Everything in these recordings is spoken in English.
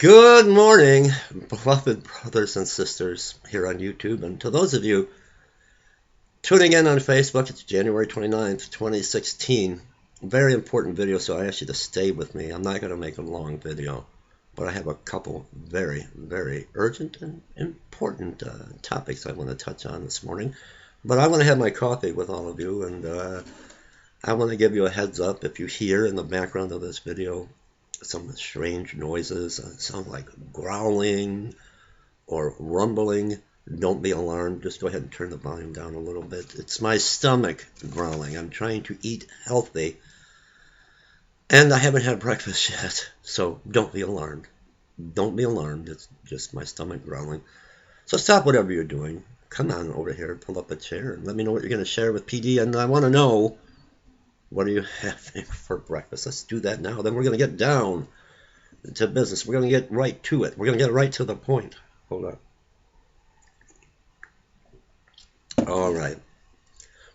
Good morning, beloved brothers and sisters here on YouTube, and to those of you tuning in on Facebook. It's January 29th, 2016. Very important video, so I ask you to stay with me. I'm not going to make a long video, but I have a couple very, very urgent and important topics I want to touch on this morning. But I want to have my coffee with all of you, and I want to give you a heads up if you hear in the background of this video some strange noises, sound like growling or rumbling. Don't be alarmed. Just go ahead and turn the volume down a little bit. It's my stomach growling. I'm trying to eat healthy, and I haven't had breakfast yet, so don't be alarmed. Don't be alarmed. It's just my stomach growling. So stop whatever you're doing. Come on over here, pull up a chair, and let me know what you're going to share with PD, and I want to know, what are you having for breakfast? Let's do that now. Then we're going to get down to business. We're going to get right to it. We're going to get right to the point. Hold on. All right.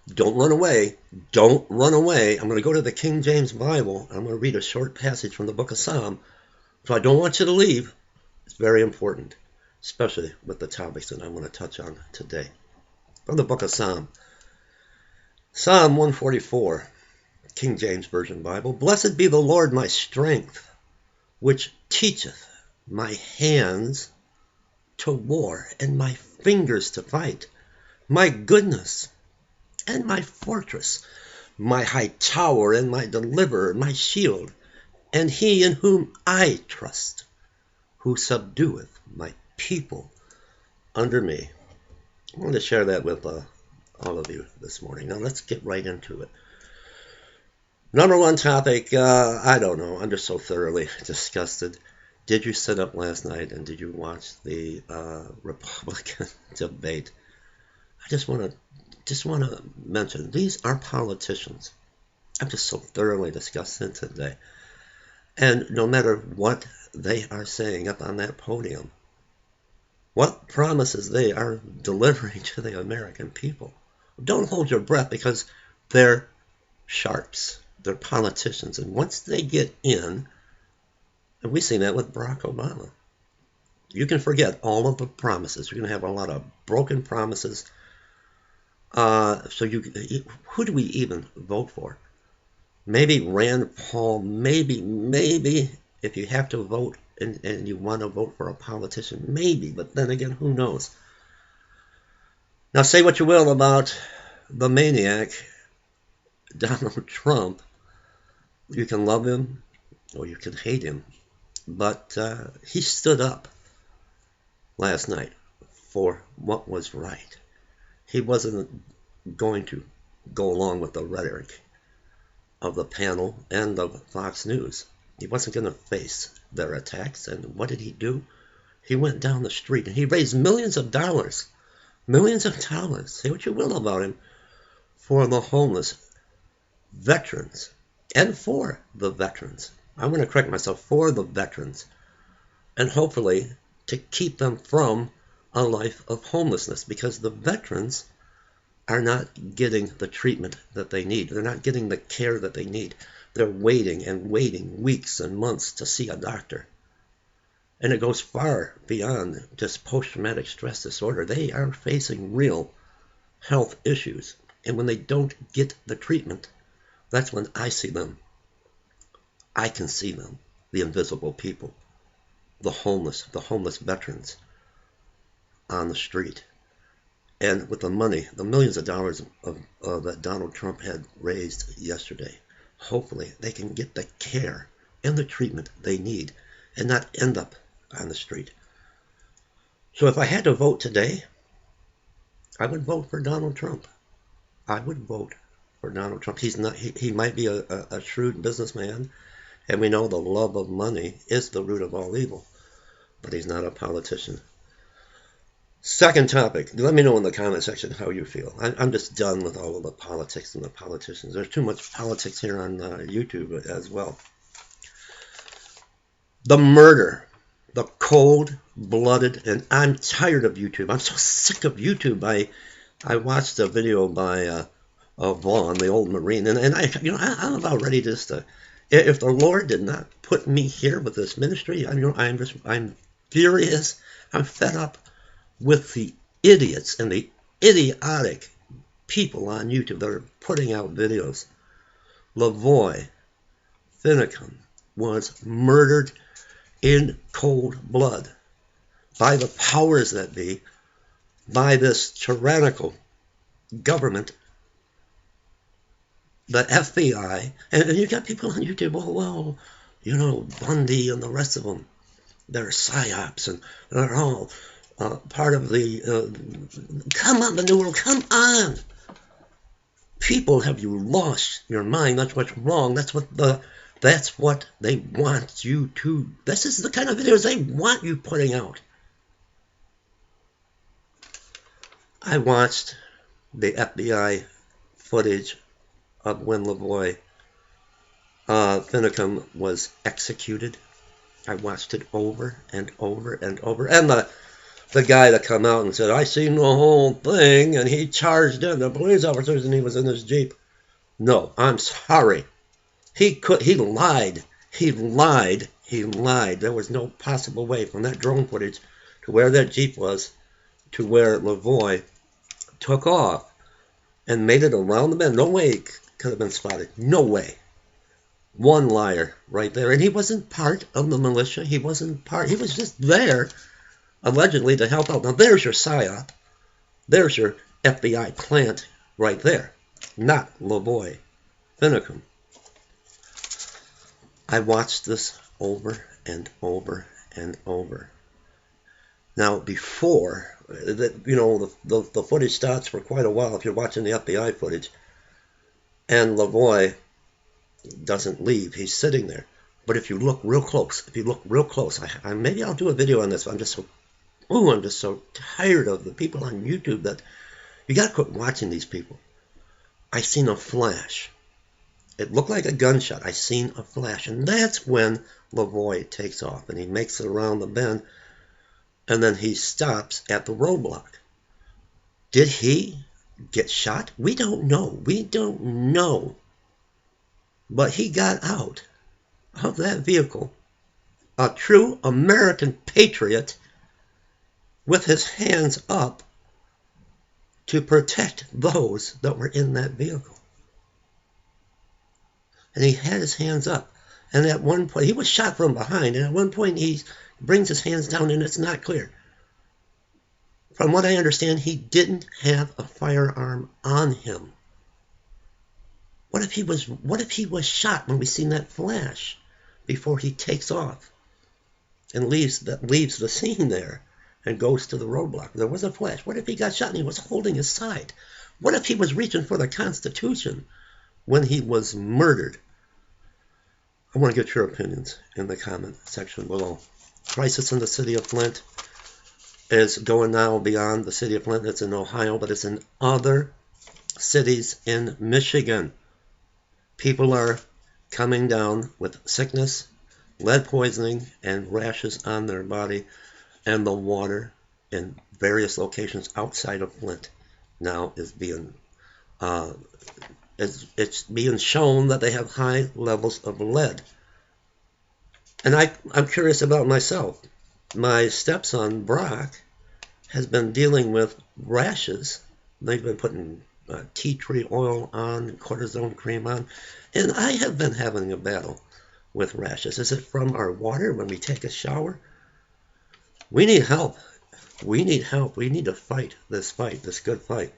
Don't run away. Don't run away. I'm going to go to the King James Bible. I'm going to read a short passage from the book of Psalm. So I don't want you to leave. It's very important, especially with the topics that I want to touch on today. From the book of Psalm. Psalm 144. King James Version Bible. Blessed be the Lord my strength, which teacheth my hands to war and my fingers to fight, my goodness and my fortress, my high tower and my deliverer, my shield, and he in whom I trust, who subdueth my people under me. I want to share that with all of you this morning. Now let's get right into it. Number one topic, I don't know. I'm just so thoroughly disgusted. Did you sit up last night and did you watch the Republican debate? I just want to mention, these are politicians. I'm just so thoroughly disgusted today. And no matter what they are saying up on that podium, what promises they are delivering to the American people, don't hold your breath, because they're sharps. They're politicians, and once they get in, and we've seen that with Barack Obama, you can forget all of the promises. You're going to have a lot of broken promises. So who do we even vote for? Maybe Rand Paul, maybe if you have to vote and you want to vote for a politician, maybe, but then again, who knows? Now say what you will about the maniac, Donald Trump. You can love him or you can hate him, but he stood up last night for what was right. He wasn't going to go along with the rhetoric of the panel and of Fox News. He wasn't going to face their attacks, and what did he do? He went down the street and he raised millions of dollars. Say what you will about him, for the homeless, veterans, and for the veterans. I'm going to correct myself, for the veterans, and hopefully to keep them from a life of homelessness, because the veterans are not getting the treatment that they need. They're not getting the care that they need. They're waiting and waiting weeks and months to see a doctor. And it goes far beyond just post-traumatic stress disorder. They are facing real health issues. And when they don't get the treatment, that's when I see them. I can see them, the invisible people, the homeless veterans on the street. And with the money, the millions of dollars that Donald Trump had raised yesterday, hopefully they can get the care and the treatment they need and not end up on the street. So if I had to vote today, I would vote for Donald Trump. I would vote for Donald Trump. He's not. He might be a shrewd businessman, and we know the love of money is the root of all evil, but he's not a politician. Second topic. Let me know in the comment section how you feel. I'm just done with all of the politics and the politicians. There's too much politics here on YouTube as well. The murder, the cold-blooded, and I'm tired of YouTube. I'm so sick of YouTube. I watched a video by Vaughn, the old Marine, and I'm about ready just to, if the Lord did not put me here with this ministry, I'm furious. I'm fed up with the idiots and the idiotic people on YouTube that are putting out videos. Lavoy Finicum was murdered in cold blood by the powers that be, by this tyrannical government, the FBI, and you got people on YouTube, well, Bundy and the rest of them, they're psyops, and they're all part of the, come on, the New World, come on! People, have you lost your mind? That's what's wrong. That's what they want you to, this is the kind of videos they want you putting out. I watched the FBI footage of when lavoy Finicum was executed. I watched it over and over and over. And the guy that come out and said, I seen the whole thing, and he charged in the police officers, and he was in his Jeep. No, I'm sorry. He lied. He lied. There was no possible way from that drone footage to where that Jeep was to where Lavoy took off and made it around the bend. No way it could have been spotted. No way. One liar right there. And he wasn't part of the militia. He was just there, allegedly, to help out. Now, there's your PSYOP. There's your FBI plant right there. Not Lavoy Finicum. I watched this over and over and over. Now, before, the footage starts for quite a while if you're watching the FBI footage, and Lavoy doesn't leave. He's sitting there. But if you look real close, maybe I'll do a video on this. I'm just so tired of the people on YouTube that you got to quit watching these people. I seen a flash. It looked like a gunshot. I seen a flash, and that's when Lavoy takes off, and he makes it around the bend, and then he stops at the roadblock. Did he get shot? We don't know. But he got out of that vehicle, a true American patriot, with his hands up to protect those that were in that vehicle. And he had his hands up. And at one point, he was shot from behind, and at one point he brings his hands down, and it's not clear. From what I understand, he didn't have a firearm on him. What if he was shot when we seen that flash before he takes off and leaves the scene there and goes to the roadblock? There was a flash. What if he got shot and he was holding his side? What if he was reaching for the Constitution when he was murdered? I want to get your opinions in the comment section below. Crisis in the city of Flint is going now beyond the city of Flint. It's in Ohio, but it's in other cities in Michigan. People are coming down with sickness, lead poisoning, and rashes on their body, and the water in various locations outside of Flint now is being it's being shown that they have high levels of lead. And I'm curious about myself. My stepson, Brock, has been dealing with rashes. They've been putting tea tree oil on, cortisone cream on, and I have been having a battle with rashes. Is it from our water when we take a shower? We need help. We need to fight this good fight.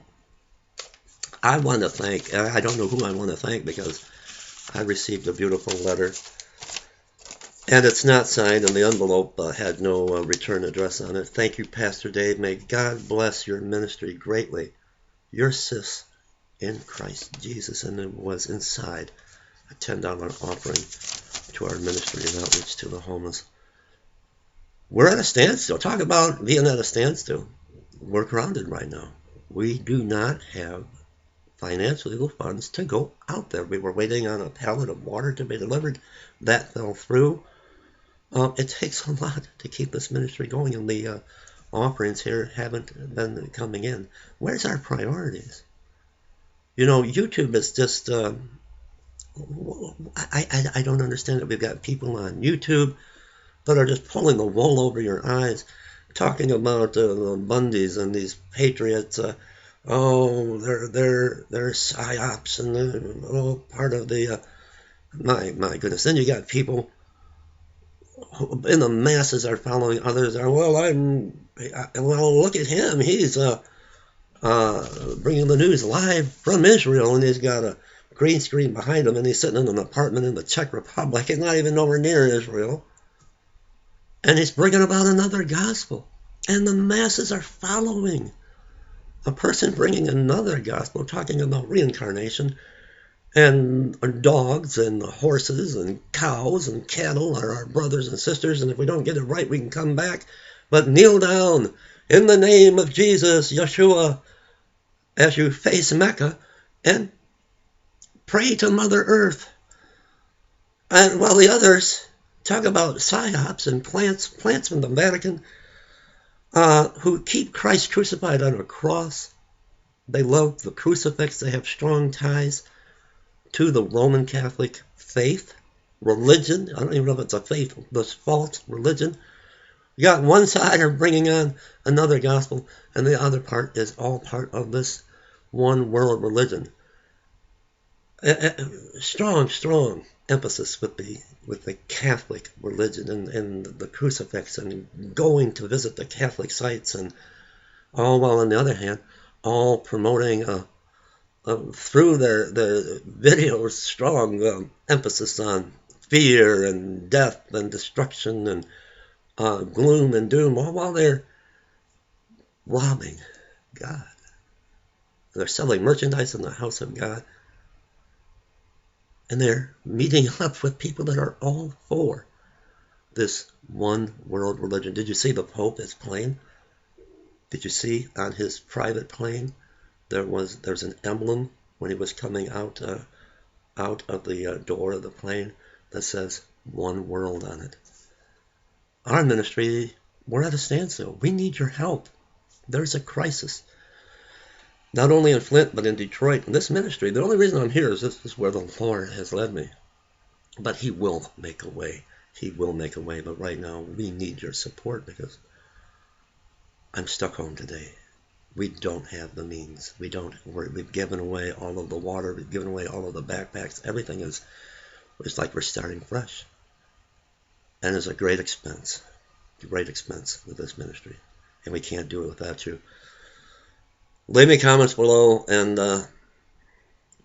I want to thank, I don't know who I want to thank because I received a beautiful letter, and it's not signed, and the envelope had no return address on it. Thank you, Pastor Dave. May God bless your ministry greatly. Your sis in Christ Jesus, and it was inside a $10 offering to our ministry and outreach to the homeless. We're at a standstill. Talk about being at a standstill. We're grounded right now. We do not have financial funds to go out there. We were waiting on a pallet of water to be delivered. That fell through. It takes a lot to keep this ministry going, and the offerings here haven't been coming in. Where's our priorities? YouTube is just, I don't understand it. We've got people on YouTube that are just pulling the wool over your eyes, talking about the Bundys and these patriots. They're psyops and they're part of the, my goodness. Then you got people in the masses are following others. Well, look at him. He's bringing the news live from Israel, and he's got a green screen behind him, and he's sitting in an apartment in the Czech Republic. He's not even nowhere near Israel. And he's bringing about another gospel. And the masses are following a person bringing another gospel, talking about reincarnation, and dogs and horses and cows and cattle are our brothers and sisters, and if we don't get it right, we can come back. But kneel down in the name of Jesus, Yeshua, as you face Mecca, and pray to Mother Earth. And while the others talk about psyops and plants from the Vatican, who keep Christ crucified on a cross. They love the crucifix. They have strong ties to the Roman Catholic faith, religion. I don't even know if it's a faith, this false religion. You got one side are bringing on another gospel, and the other part is all part of this one world religion. Strong emphasis with the Catholic religion and the crucifix and going to visit the Catholic sites, and all while on the other hand, all promoting through their videos strong emphasis on fear and death and destruction and gloom and doom, all while they're robbing God. They're selling merchandise in the house of God. And they're meeting up with people that are all for this one world religion. Did you see the Pope, his plane? Did you see on his private plane there's an emblem when he was coming out of the door of the plane that says one world on it. Our ministry, we're at a standstill. We need your help. There's a crisis. Not only in Flint, but in Detroit. In this ministry, the only reason I'm here is this is where the Lord has led me. But He will make a way. He will make a way. But right now, we need your support because I'm stuck home today. We don't have the means. We've given away all of the water. We've given away all of the backpacks. Everything is like we're starting fresh. And it's a great expense with this ministry. And we can't do it without you. Leave me comments below and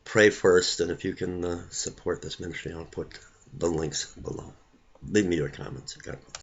pray first. And if you can support this ministry, I'll put the links below. Leave me your comments. God bless.